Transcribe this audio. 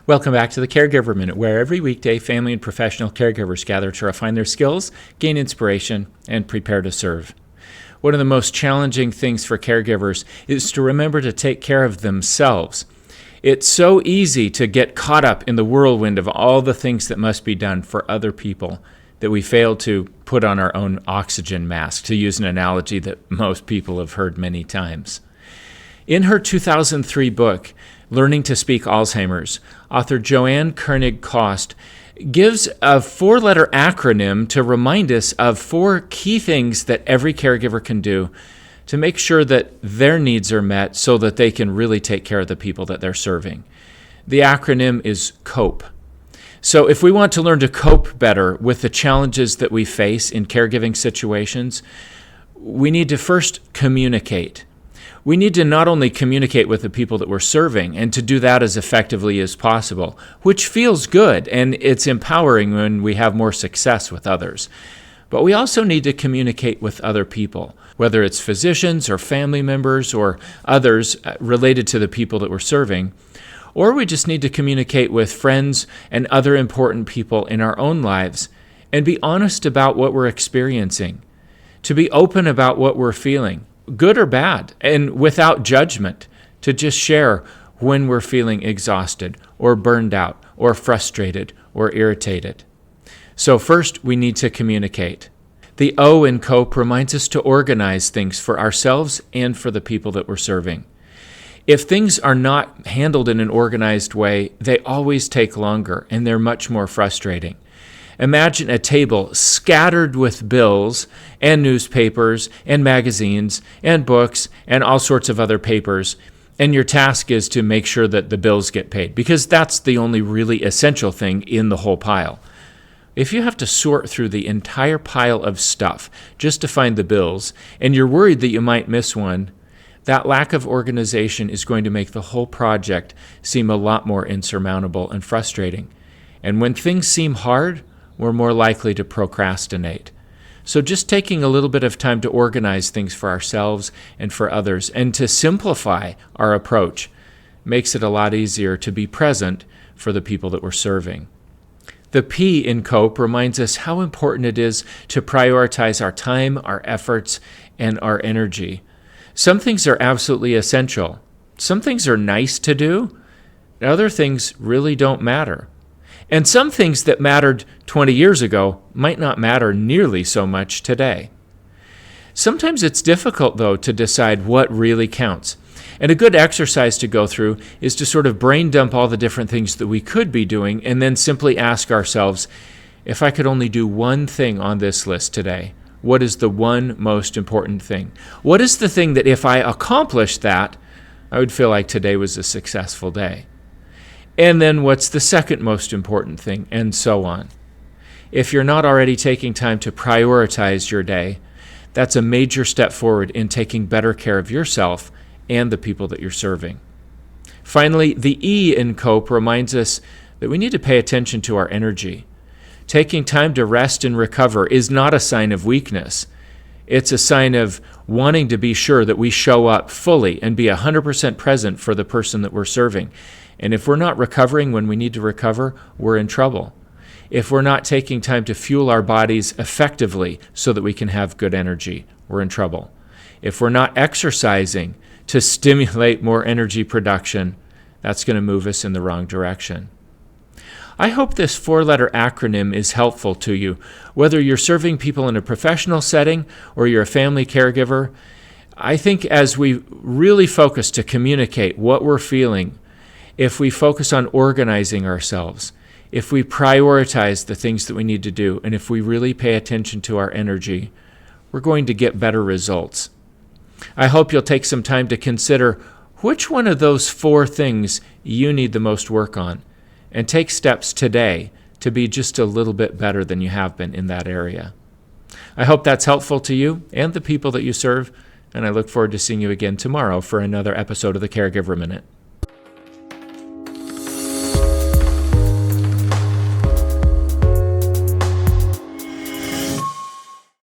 Welcome back to the Caregiver Minute, where every weekday family and professional caregivers gather to refine their skills, gain inspiration, and prepare to serve. One of the most challenging things for caregivers is to remember to take care of themselves. It's so easy to get caught up in the whirlwind of all the things that must be done for other people that we fail to put on our own oxygen mask, to use an analogy that most people have heard many times. In her 2003 book, Learning to Speak Alzheimer's, author Joanne Koenig-Kost gives a 4-letter acronym to remind us of 4 key things that every caregiver can do to make sure that their needs are met so that they can really take care of the people that they're serving. The acronym is C.O.P.E. So if we want to learn to cope better with the challenges that we face in caregiving situations, we need to first communicate. We need to not only communicate with the people that we're serving and to do that as effectively as possible, which feels good and it's empowering when we have more success with others. But we also need to communicate with other people, whether it's physicians or family members or others related to the people that we're serving, or we just need to communicate with friends and other important people in our own lives and be honest about what we're experiencing, to be open about what we're feeling, good or bad, and without judgment, to just share when we're feeling exhausted or burned out or frustrated or irritated. So first, we need to communicate. The O in COPE reminds us to organize things for ourselves and for the people that we're serving. If things are not handled in an organized way, they always take longer and they're much more frustrating. Imagine a table scattered with bills and newspapers and magazines and books and all sorts of other papers, and your task is to make sure that the bills get paid, because that's the only really essential thing in the whole pile. If you have to sort through the entire pile of stuff just to find the bills, and you're worried that you might miss one, that lack of organization is going to make the whole project seem a lot more insurmountable and frustrating. And when things seem hard, we're more likely to procrastinate. So just taking a little bit of time to organize things for ourselves and for others and to simplify our approach makes it a lot easier to be present for the people that we're serving. The P in COPE reminds us how important it is to prioritize our time, our efforts, and our energy. Some things are absolutely essential. Some things are nice to do. Other things really don't matter. And some things that mattered 20 years ago might not matter nearly so much today. Sometimes it's difficult, though, to decide what really counts. And a good exercise to go through is to sort of brain dump all the different things that we could be doing and then simply ask ourselves, if I could only do one thing on this list today, what is the one most important thing? What is the thing that if I accomplished that, I would feel like today was a successful day? And then what's the second most important thing, and so on. If you're not already taking time to prioritize your day, that's a major step forward in taking better care of yourself and the people that you're serving. Finally, the E in COPE reminds us that we need to pay attention to our energy. Taking time to rest and recover is not a sign of weakness. It's a sign of wanting to be sure that we show up fully and be 100% present for the person that we're serving. And if we're not recovering when we need to recover, we're in trouble. If we're not taking time to fuel our bodies effectively so that we can have good energy, we're in trouble. If we're not exercising to stimulate more energy production, that's going to move us in the wrong direction. I hope this 4-letter acronym is helpful to you, whether you're serving people in a professional setting or you're a family caregiver. I think as we really focus to communicate what we're feeling, if we focus on organizing ourselves, if we prioritize the things that we need to do, and if we really pay attention to our energy, we're going to get better results. I hope you'll take some time to consider which one of those 4 things you need the most work on, and take steps today to be just a little bit better than you have been in that area. I hope that's helpful to you and the people that you serve, and I look forward to seeing you again tomorrow for another episode of the Caregiver Minute.